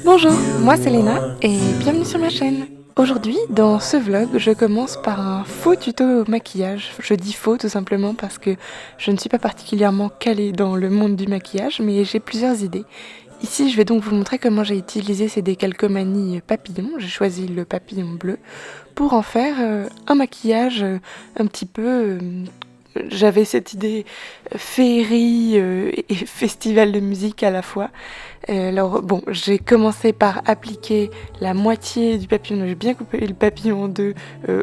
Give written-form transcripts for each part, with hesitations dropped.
Bonjour, moi c'est Léna et bienvenue sur ma chaîne. Aujourd'hui, dans ce vlog, je commence par un faux tuto maquillage. Je dis faux tout simplement parce que je ne suis pas particulièrement calée dans le monde du maquillage, mais j'ai plusieurs idées. Ici, je vais donc vous montrer comment j'ai utilisé ces décalcomanies papillons. J'ai choisi le papillon bleu pour en faire un maquillage un petit peu... J'avais cette idée féerie et festival de musique à la fois. Alors bon, j'ai commencé par appliquer la moitié du papillon. J'ai bien coupé le papillon en deux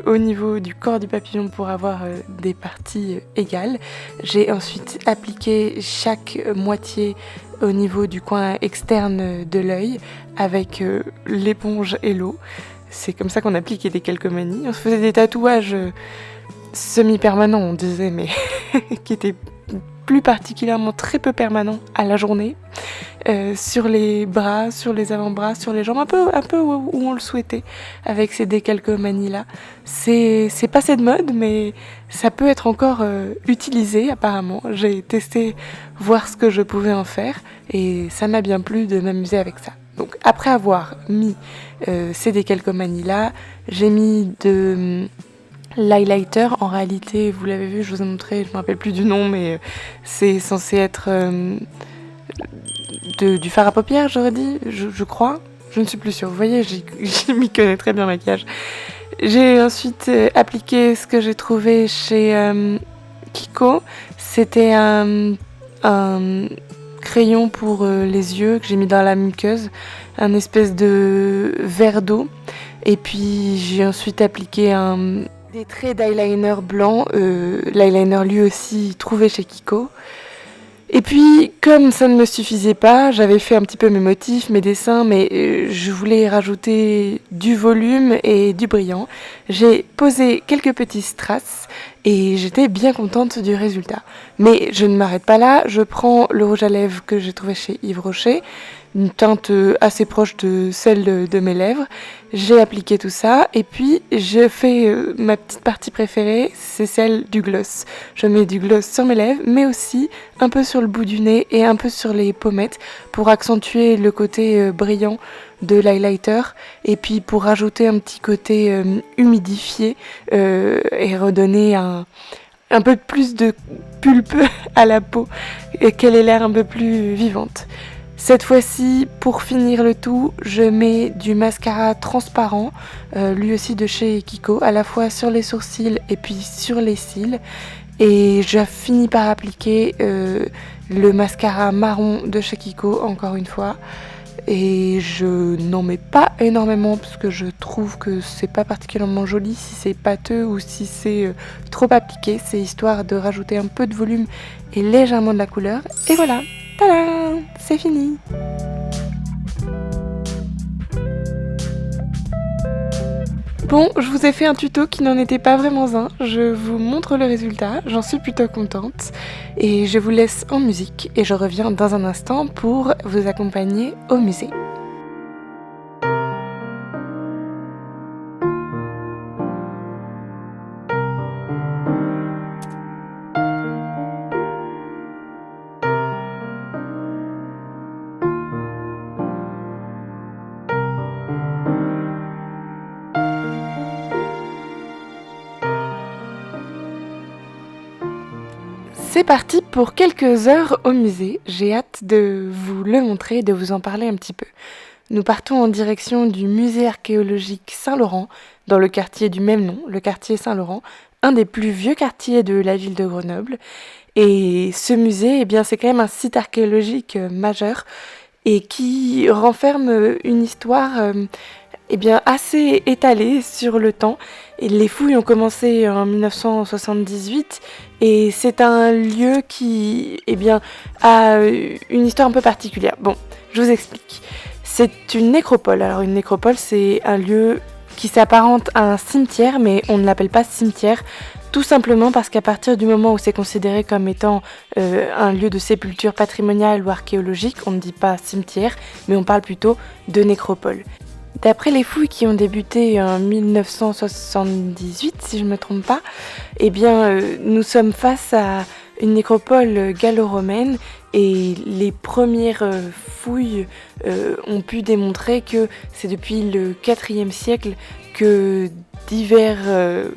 au niveau du corps du papillon pour avoir des parties égales. J'ai ensuite appliqué chaque moitié au niveau du coin externe de l'œil avec l'éponge et l'eau. C'est comme ça qu'on appliquait des calcomanies. On se faisait des tatouages semi-permanent, on disait, mais qui était plus particulièrement très peu permanent à la journée, sur les bras, sur les avant-bras, sur les jambes, un peu où on le souhaitait, avec ces décalcomanies-là. C'est passé de mode, mais ça peut être encore utilisé apparemment. J'ai testé voir ce que je pouvais en faire, et ça m'a bien plu de m'amuser avec ça. Donc après avoir mis ces décalcomanies-là, j'ai mis de... l'highlighter, en réalité, vous l'avez vu, je vous ai montré, je me rappelle plus du nom, mais c'est censé être du fard à paupières, j'aurais dit, je crois. Je ne suis plus sûre. Vous voyez, je m'y connais très bien en maquillage. J'ai ensuite appliqué ce que j'ai trouvé chez Kiko. C'était un crayon pour les yeux que j'ai mis dans la muqueuse, un espèce de verre d'eau. Et puis j'ai ensuite appliqué des traits d'eyeliner blanc, l'eyeliner lui aussi trouvé chez Kiko. Et puis, comme ça ne me suffisait pas, j'avais fait un petit peu mes motifs, mes dessins, mais je voulais rajouter du volume et du brillant. J'ai posé quelques petits strass et j'étais bien contente du résultat. Mais je ne m'arrête pas là, je prends le rouge à lèvres que j'ai trouvé chez Yves Rocher, une teinte assez proche de celle de mes lèvres. J'ai appliqué tout ça et puis je fais ma petite partie préférée, c'est celle du gloss. Je mets du gloss sur mes lèvres, mais aussi un peu sur le bout du nez et un peu sur les pommettes pour accentuer le côté brillant de l'highlighter et puis pour rajouter un petit côté humidifié et redonner un peu plus de pulpe à la peau et qu'elle ait l'air un peu plus vivante. Cette fois-ci, pour finir le tout, je mets du mascara transparent, lui aussi de chez Kiko, à la fois sur les sourcils et puis sur les cils. Et je finis par appliquer le mascara marron de chez Kiko, encore une fois. Et je n'en mets pas énormément parce que je trouve que c'est pas particulièrement joli si c'est pâteux ou si c'est trop appliqué. C'est histoire de rajouter un peu de volume et légèrement de la couleur. Et voilà! Tadam! C'est fini! Bon, je vous ai fait un tuto qui n'en était pas vraiment un. Je vous montre le résultat, j'en suis plutôt contente. Et je vous laisse en musique et je reviens dans un instant pour vous accompagner au musée. C'est parti pour quelques heures au musée. J'ai hâte de vous le montrer, de vous en parler un petit peu. Nous partons en direction du musée archéologique Saint-Laurent, dans le quartier du même nom, le quartier Saint-Laurent, un des plus vieux quartiers de la ville de Grenoble. Et ce musée, eh bien, c'est quand même un site archéologique majeur et qui renferme une histoire eh bien, assez étalée sur le temps. Et les fouilles ont commencé en 1978 et c'est un lieu qui eh bien, a une histoire un peu particulière. Bon, je vous explique. C'est une nécropole. Alors une nécropole, c'est un lieu qui s'apparente à un cimetière, mais on ne l'appelle pas cimetière, tout simplement parce qu'à partir du moment où c'est considéré comme étant un lieu de sépulture patrimoniale ou archéologique, on ne dit pas cimetière, mais on parle plutôt de nécropole. D'après les fouilles qui ont débuté en 1978, si je ne me trompe pas, eh bien, nous sommes face à une nécropole gallo-romaine et les premières fouilles ont pu démontrer que c'est depuis le IVe siècle que diverses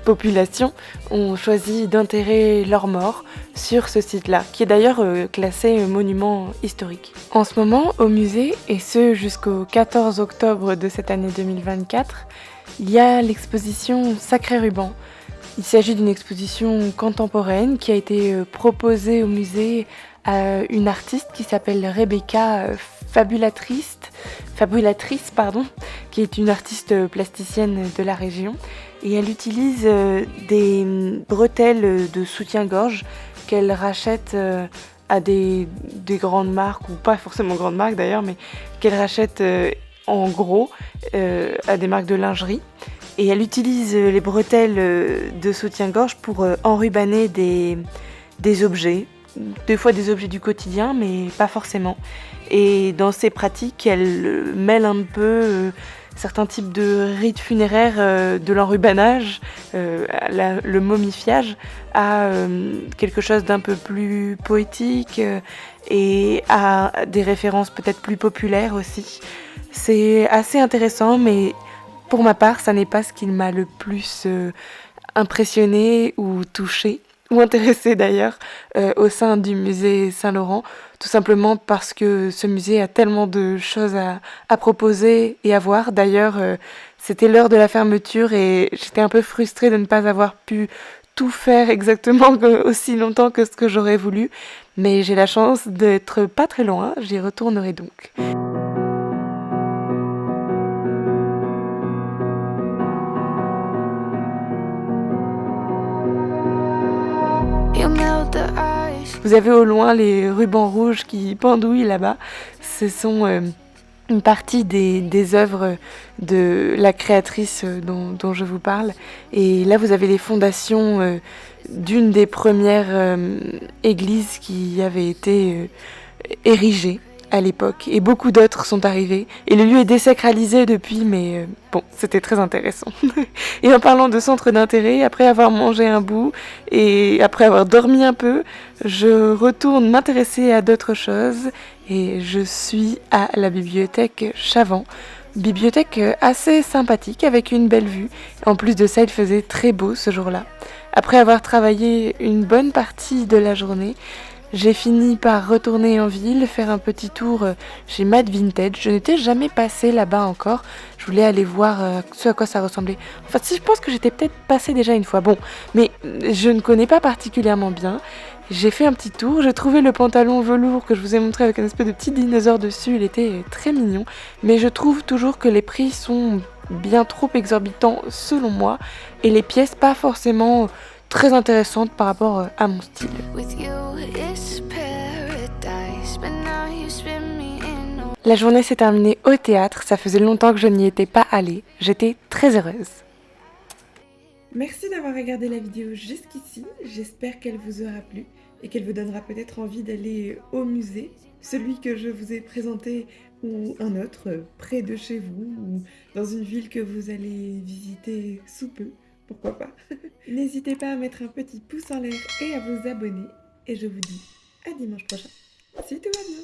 populations ont choisi d'enterrer leurs morts sur ce site-là, qui est d'ailleurs classé monument historique. En ce moment, au musée, et ce jusqu'au 14 octobre de cette année 2024, il y a l'exposition Sacré Ruban. Il s'agit d'une exposition contemporaine qui a été proposée au musée à une artiste qui s'appelle Rebecca Fabulatrice, qui est une artiste plasticienne de la région. Et elle utilise des bretelles de soutien-gorge qu'elle rachète à des grandes marques, ou pas forcément grandes marques d'ailleurs, mais qu'elle rachète en gros à des marques de lingerie. Et elle utilise les bretelles de soutien-gorge pour enrubanner des objets, des fois des objets du quotidien, mais pas forcément. Et dans ces pratiques, elle mêle un peu certains types de rites funéraires, de l'enrubanage, le momifiage, à quelque chose d'un peu plus poétique et à des références peut-être plus populaires aussi. C'est assez intéressant, mais pour ma part, ça n'est pas ce qui m'a le plus impressionné ou touché, ou intéressé d'ailleurs, au sein du musée Saint-Laurent, tout simplement parce que ce musée a tellement de choses à proposer et à voir. D'ailleurs, c'était l'heure de la fermeture et j'étais un peu frustrée de ne pas avoir pu tout faire exactement aussi longtemps que ce que j'aurais voulu, mais j'ai la chance d'être pas très loin, j'y retournerai donc. Vous avez au loin les rubans rouges qui pendouillent là-bas. Ce sont une partie des œuvres de la créatrice dont je vous parle. Et là, vous avez les fondations d'une des premières églises qui avait été érigée à l'époque. Et beaucoup d'autres sont arrivés. Et le lieu est désacralisé depuis, mais bon, c'était très intéressant. Et en parlant de centre d'intérêt, après avoir mangé un bout et après avoir dormi un peu, je retourne m'intéresser à d'autres choses et je suis à la bibliothèque Chavant. Bibliothèque assez sympathique avec une belle vue. En plus de ça, il faisait très beau ce jour-là. Après avoir travaillé une bonne partie de la journée, j'ai fini par retourner en ville, faire un petit tour chez Mad Vintage. Je n'étais jamais passée là-bas encore. Je voulais aller voir ce à quoi ça ressemblait. Enfin, je pense que j'étais peut-être passée déjà une fois. Bon, mais je ne connais pas particulièrement bien. J'ai fait un petit tour. J'ai trouvé le pantalon velours que je vous ai montré avec un espèce de petit dinosaure dessus. Il était très mignon. Mais je trouve toujours que les prix sont bien trop exorbitants selon moi. Et les pièces pas forcément très intéressantes par rapport à mon style. La journée s'est terminée au théâtre, ça faisait longtemps que je n'y étais pas allée, j'étais très heureuse. Merci d'avoir regardé la vidéo jusqu'ici, j'espère qu'elle vous aura plu et qu'elle vous donnera peut-être envie d'aller au musée, celui que je vous ai présenté ou un autre près de chez vous ou dans une ville que vous allez visiter sous peu. Pourquoi pas. N'hésitez pas à mettre un petit pouce en l'air et à vous abonner. Et je vous dis à dimanche prochain, si tout va bien.